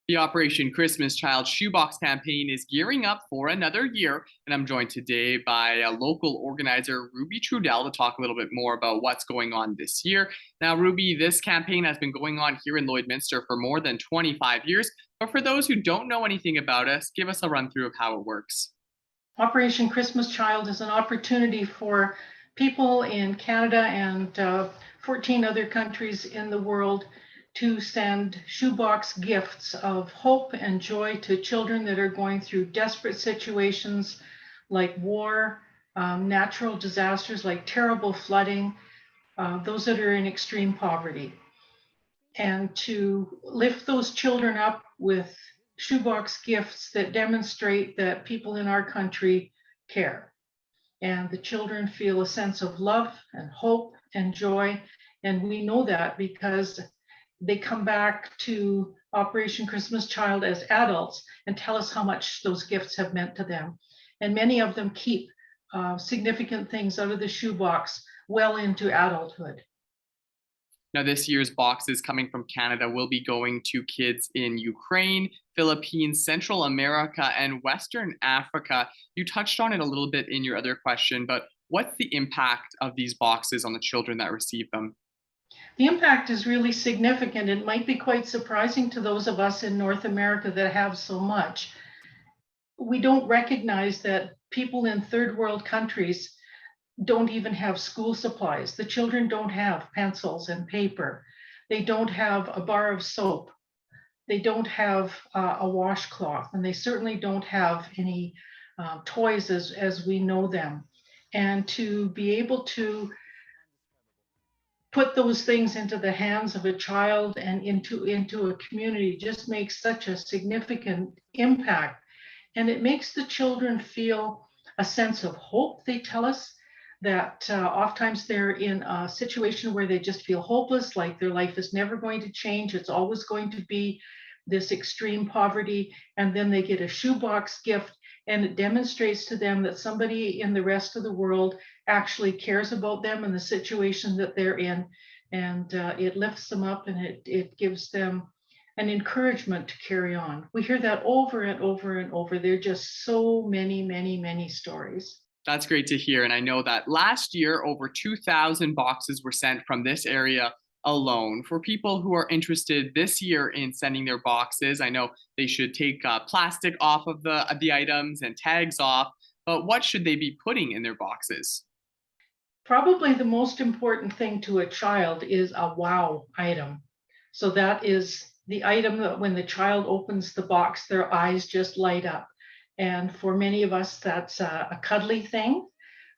The Operation Christmas Child Shoebox campaign is gearing up for another year, and I'm joined today by a local organizer, Ruby Trudell, to talk a little bit more about what's going on this year. Now, Ruby, this campaign has been going on here in Lloydminster for more than 25 years, but for those who don't know anything about us, give us a run through of how it works. Operation Christmas Child is an opportunity for people in Canada and 14 other countries in the world to send shoebox gifts of hope and joy to children that are going through desperate situations like war, natural disasters like terrible flooding, those that are in extreme poverty. And to lift those children up with shoebox gifts that demonstrate that people in our country care. And the children feel a sense of love and hope and joy. And we know that because they come back to Operation Christmas Child as adults and tell us how much those gifts have meant to them. And many of them keep significant things out of the shoebox well into adulthood. Now, this year's boxes coming from Canada will be going to kids in Ukraine, Philippines, Central America, and Western Africa. You touched on it a little bit in your other question, but what's the impact of these boxes on the children that receive them? The impact is really significant. It might be quite surprising to those of us in North America that have so much. We don't recognize that people in third world countries don't even have school supplies. The children don't have pencils and paper. They don't have a bar of soap. They don't have a washcloth, and they certainly don't have any toys as we know them. And to be able to put those things into the hands of a child and into a community just makes such a significant impact. And it makes the children feel a sense of hope. They tell us that oftentimes they're in a situation where they just feel hopeless, like their life is never going to change. It's always going to be this extreme poverty. And then they get a shoebox gift, and it demonstrates to them that somebody in the rest of the world actually cares about them and the situation that they're in. And it lifts them up, and it gives them an encouragement to carry on. We hear that over and over and over. There are just so many, many, many stories. That's great to hear. And I know that last year, over 2,000 boxes were sent from this area alone. For people who are interested this year in sending their boxes, I know they should take plastic off of the items and tags off, but what should they be putting in their boxes? Probably the most important thing to a child is a wow item. So that is the item that when the child opens the box, their eyes just light up. And for many of us, that's a cuddly thing,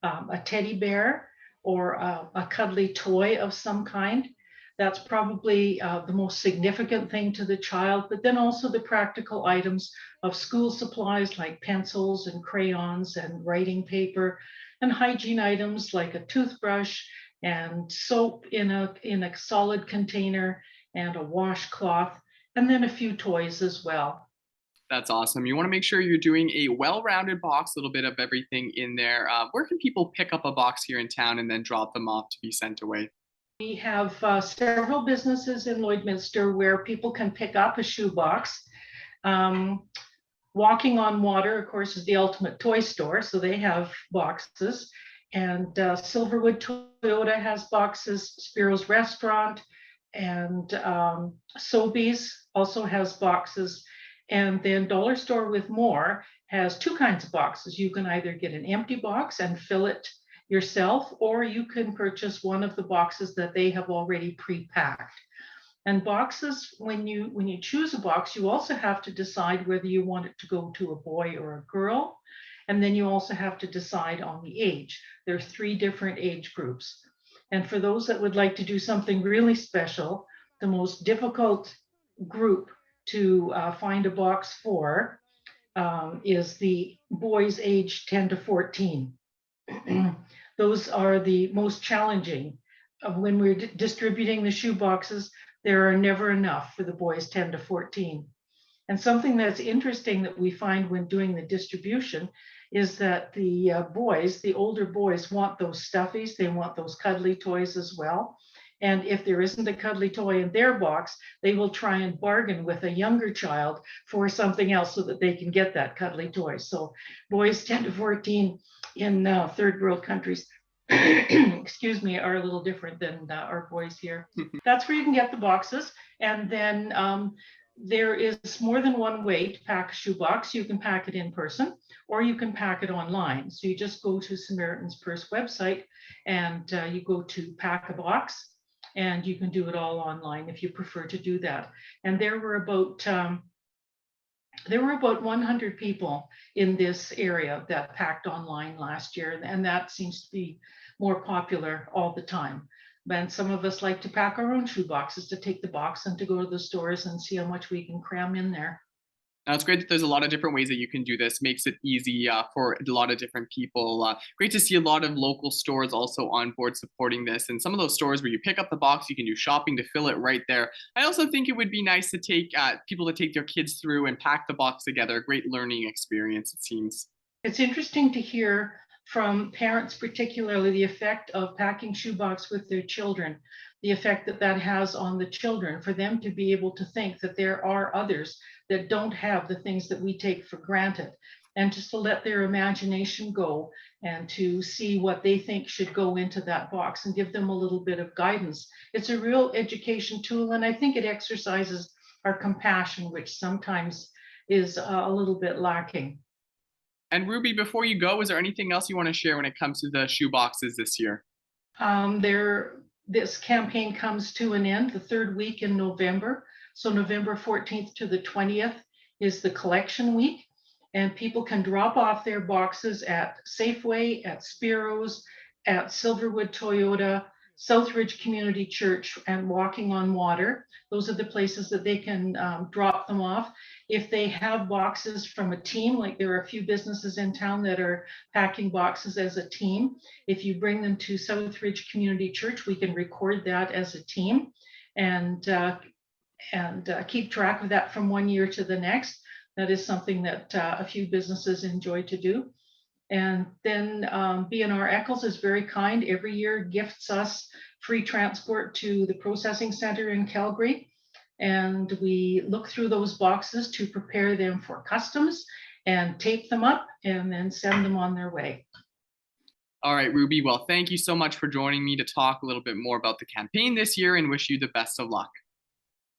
a teddy bear, or a cuddly toy of some kind. That's probably the most significant thing to the child, but then also the practical items of school supplies like pencils and crayons and writing paper, and hygiene items like a toothbrush and soap in a solid container and a washcloth, and then a few toys as well. That's awesome. You want to make sure you're doing a well-rounded box, a little bit of everything in there. Where can people pick up a box here in town and then drop them off to be sent away? We have several businesses in Lloydminster where people can pick up a shoebox. Walking on Water, of course, is the ultimate toy store, so they have boxes. And Silverwood Toyota has boxes. Spiro's Restaurant and Sobeys also has boxes. And then Dollar Store with More has two kinds of boxes. You can either get an empty box and fill it yourself, or you can purchase one of the boxes that they have already pre-packed. And boxes, when you choose a box, you also have to decide whether you want it to go to a boy or a girl. And then you also have to decide on the age. There are 3 different age groups. And for those that would like to do something really special, the most difficult group to find a box for is the boys aged 10 to 14. Those are the most challenging. When we're distributing the shoe boxes, there are never enough for the boys 10 to 14. And something that's interesting that we find when doing the distribution is that the older boys want those stuffies, they want those cuddly toys as well. And if there isn't a cuddly toy in their box, they will try and bargain with a younger child for something else so that they can get that cuddly toy. So boys 10 to 14 in third world countries, excuse me, are a little different than our boys here. That's where you can get the boxes. And then there is more than one way to pack a shoebox. You can pack it in person or you can pack it online. So you just go to Samaritan's Purse website and you go to pack a box, and you can do it all online if you prefer to do that. And there were about 100 people in this area that packed online last year, and that seems to be more popular all the time. And some of us like to pack our own shoe boxes, to take the box and to go to the stores and see how much we can cram in there. Now, it's great that there's a lot of different ways that you can do this. Makes it easy for a lot of different people. Great to see a lot of local stores also on board supporting this. And some of those stores where you pick up the box, you can do shopping to fill it right there. I also think it would be nice to take people to take their kids through and pack the box together. Great learning experience, it seems. It's interesting to hear from parents, particularly the effect of packing shoebox with their children, the effect that that has on the children, for them to be able to think that there are others that don't have the things that we take for granted, and just to let their imagination go and to see what they think should go into that box and give them a little bit of guidance. It's a real education tool, and I think it exercises our compassion, which sometimes is a little bit lacking. And Ruby, before you go, is there anything else you want to share when it comes to the shoe boxes this year? This campaign comes to an end the third week in November. So November 14th to the 20th is the collection week, and people can drop off their boxes at Safeway, at Spiro's, at Silverwood Toyota, Southridge Community Church, and Walking on Water. Those are the places that they can drop them off. If they have boxes from a team, like there are a few businesses in town that are packing boxes as a team, if you bring them to Southridge Community Church, we can record that as a team and keep track of that from one year to the next. That is something that a few businesses enjoy to do. And then B&R Eccles is very kind. Every year gifts us free transport to the processing center in Calgary. And we look through those boxes to prepare them for customs and tape them up and then send them on their way. All right, Ruby. Well, thank you so much for joining me to talk a little bit more about the campaign this year, and wish you the best of luck.